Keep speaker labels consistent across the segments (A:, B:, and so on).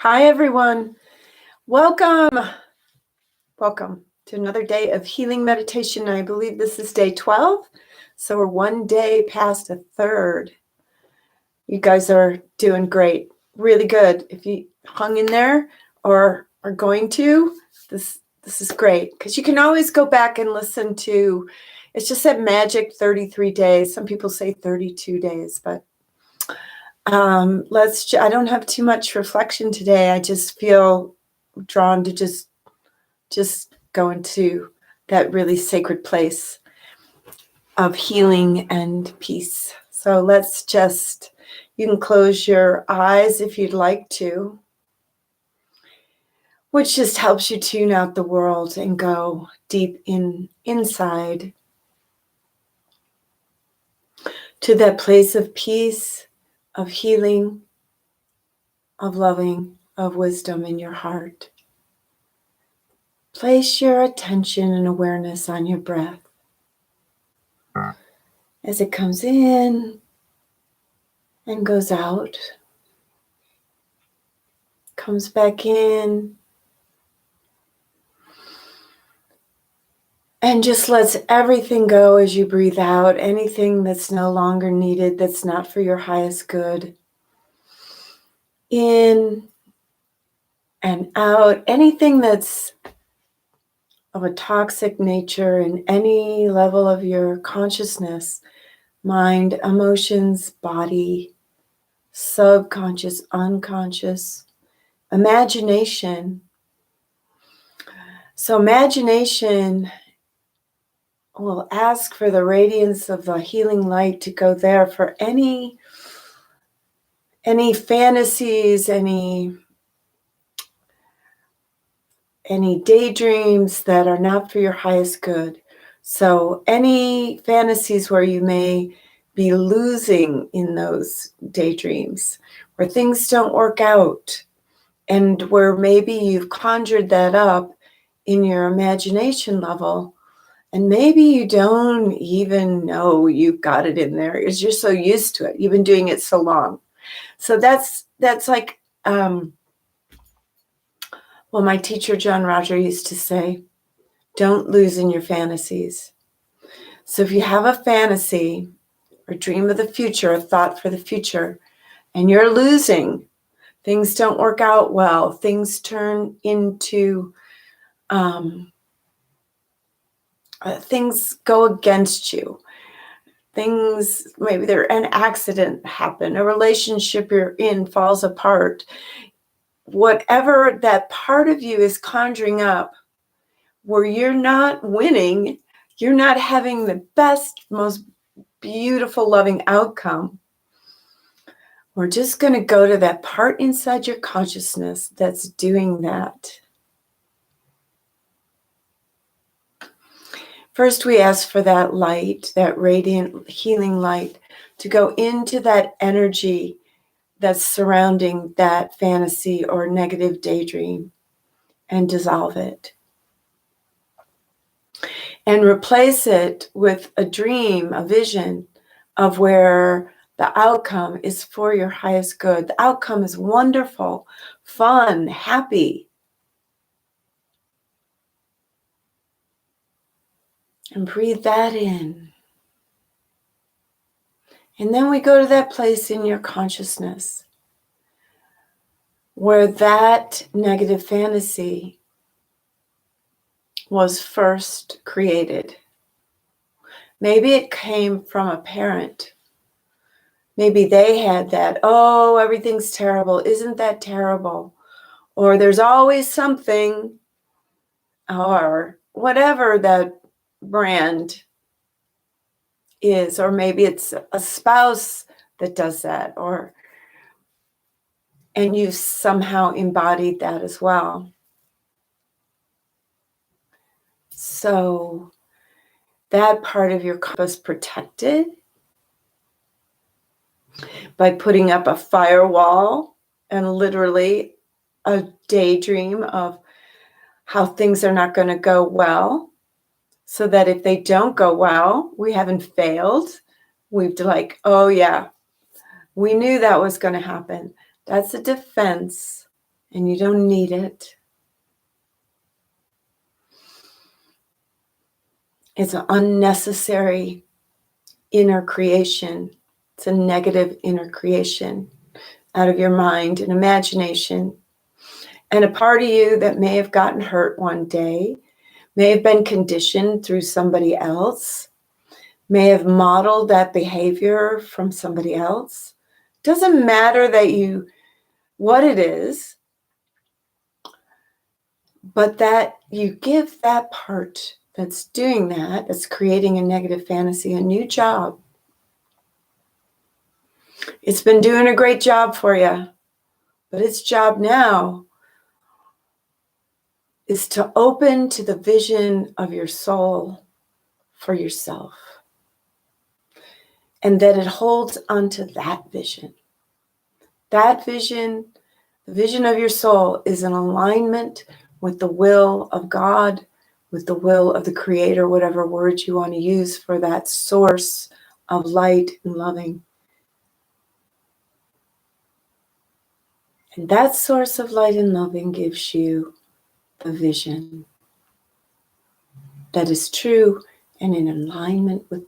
A: Hi, everyone. Welcome. Welcome to another day of healing meditation. I believe this is day 12. So we're one day past a third. You guys are doing great. Really good. If you hung in there or are going to, this is great. Because you can always go back and listen to, it's just that magic 33 days. Some people say 32 days, but I don't have too much reflection today. I just feel drawn to just go into that really sacred place of healing and peace. So you can close your eyes if you'd like to, which just helps you tune out the world and go deep inside to that place of peace, of healing, of loving, of wisdom in your heart. Place your attention and awareness on your breath as it comes in and goes out, comes back in, and just lets everything go as you breathe out, anything that's no longer needed, that's not for your highest good. In and out, anything that's of a toxic nature in any level of your consciousness, mind, emotions, body, subconscious, unconscious, imagination. So imagination will ask for the radiance of the healing light to go there for any fantasies, any daydreams that are not for your highest good. So any fantasies where you may be losing in those daydreams, where things don't work out, and where maybe you've conjured that up in your imagination level, and maybe you don't even know you've got it in there. You're so used to it. You've been doing it so long. So that's like, my teacher, John Roger, used to say, don't lose in your fantasies. So if you have a fantasy or dream of the future, a thought for the future, and you're losing, things don't work out well, things turn into, things go against you. Things, maybe an accident happened, a relationship you're in falls apart. Whatever that part of you is conjuring up, where you're not winning, you're not having the best, most beautiful, loving outcome, we're just going to go to that part inside your consciousness that's doing that. First, we ask for that light, that radiant healing light, to go into that energy that's surrounding that fantasy or negative daydream and dissolve it. And replace it with a dream, a vision of where the outcome is for your highest good. The outcome is wonderful, fun, happy. And breathe that in. And then we go to that place in your consciousness where that negative fantasy was first created. Maybe it came from a parent. Maybe they had that, oh, everything's terrible. Isn't that terrible? Or there's always something, or whatever that brand is. Or maybe it's a spouse that does that, and you've somehow embodied that as well. So that part of your compass protected by putting up a firewall and literally a daydream of how things are not going to go well, so that if they don't go well, we haven't failed. We've like, oh yeah, we knew that was going to happen. That's a defense. and you don't need it. It's an unnecessary inner creation. It's a negative inner creation out of your mind and imagination. And a part of you that may have gotten hurt one day, may have been conditioned through somebody else, may have modeled that behavior from somebody else. Doesn't matter what it is, but that you give that part that's doing that, that's creating a negative fantasy, a new job. It's been doing a great job for you, but its job now is to open to the vision of your soul for yourself. And that it holds onto that vision. That vision, the vision of your soul, is in alignment with the will of God, with the will of the Creator, whatever words you want to use for that source of light and loving. And that source of light and loving gives you the vision that is true and in alignment with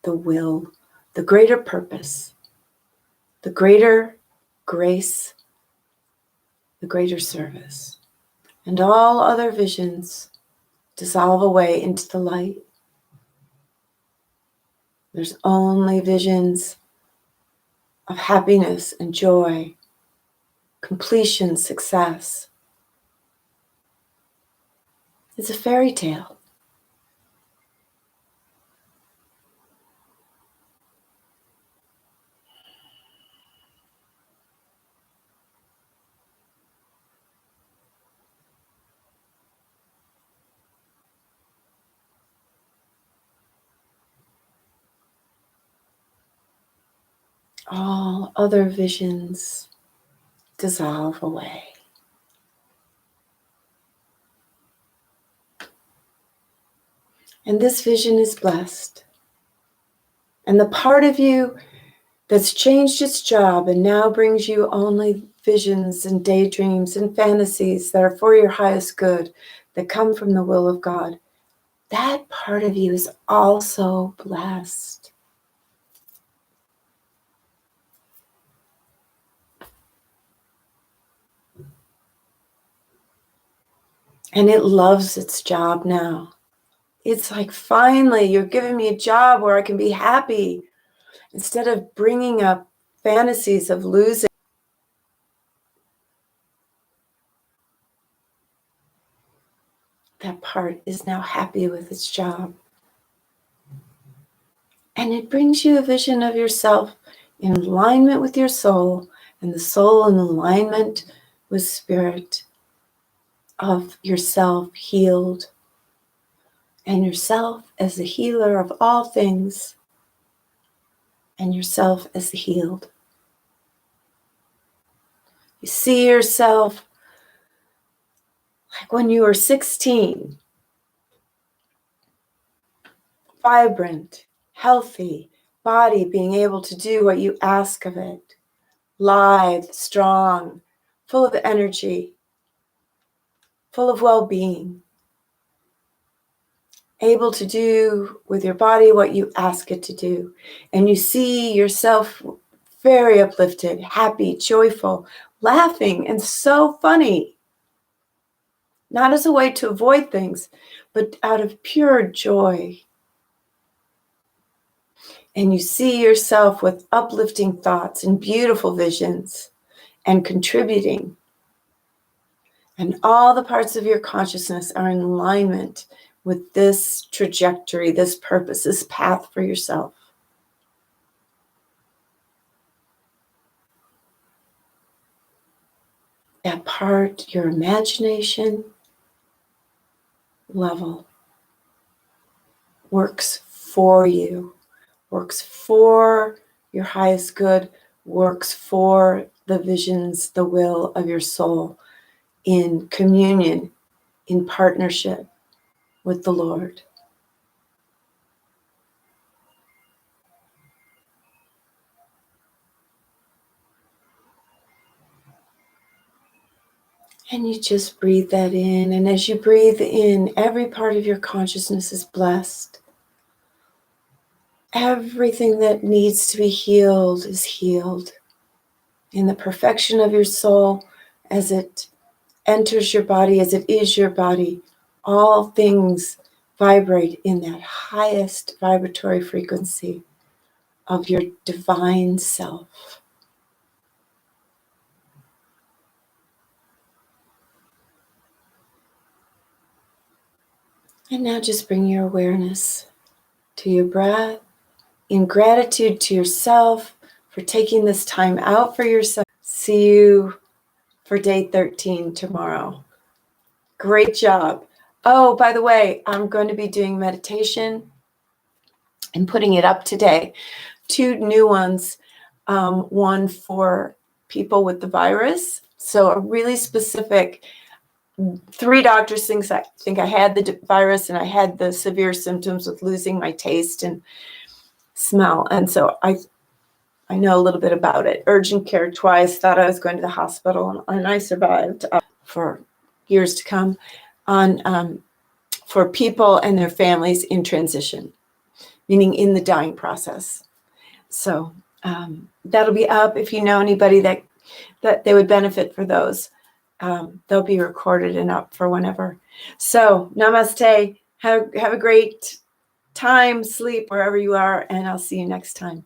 A: the will, the greater purpose, the greater grace, the greater service. And all other visions dissolve away into the light. There's only visions of happiness and joy, completion, success. It's a fairy tale. All other visions dissolve away. And this vision is blessed. And the part of you that's changed its job and now brings you only visions and daydreams and fantasies that are for your highest good, that come from the will of God, that part of you is also blessed. And it loves its job now. It's like, finally, you're giving me a job where I can be happy instead of bringing up fantasies of losing. That part is now happy with its job. And it brings you a vision of yourself in alignment with your soul, and the soul in alignment with spirit, of yourself healed, and yourself as the healer of all things, and yourself as the healed. You see yourself like when you were 16, vibrant, healthy, body being able to do what you ask of it, lithe, strong, full of energy, full of well-being, able to do with your body what you ask it to do. And you see yourself very uplifted, happy, joyful, laughing, and so funny. Not as a way to avoid things, but out of pure joy. And you see yourself with uplifting thoughts and beautiful visions and contributing. And all the parts of your consciousness are in alignment with this trajectory, this purpose, this path for yourself. That part, your imagination level, works for you, works for your highest good, works for the visions, the will of your soul, in communion, in partnership with the Lord. And you just breathe that in. And as you breathe in, every part of your consciousness is blessed. Everything that needs to be healed is healed. In the perfection of your soul, as it enters your body, as it is your body, all things vibrate in that highest vibratory frequency of your divine self. And now just bring your awareness to your breath in gratitude to yourself for taking this time out for yourself. See you for day 13 tomorrow. Great job. Oh, by the way, I'm going to be doing meditation and putting it up today. 2 new ones. One for people with the virus. So a really specific, 3 doctors think I had the virus, and I had the severe symptoms with losing my taste and smell. And so I know a little bit about it. Urgent care twice, thought I was going to the hospital, and I survived for years to come, on for people and their families in transition, meaning in the dying process. So that'll be up. If you know anybody that they would benefit for those, they'll be recorded and up for whenever. So namaste. Have a great time, sleep wherever you are, and I'll see you next time.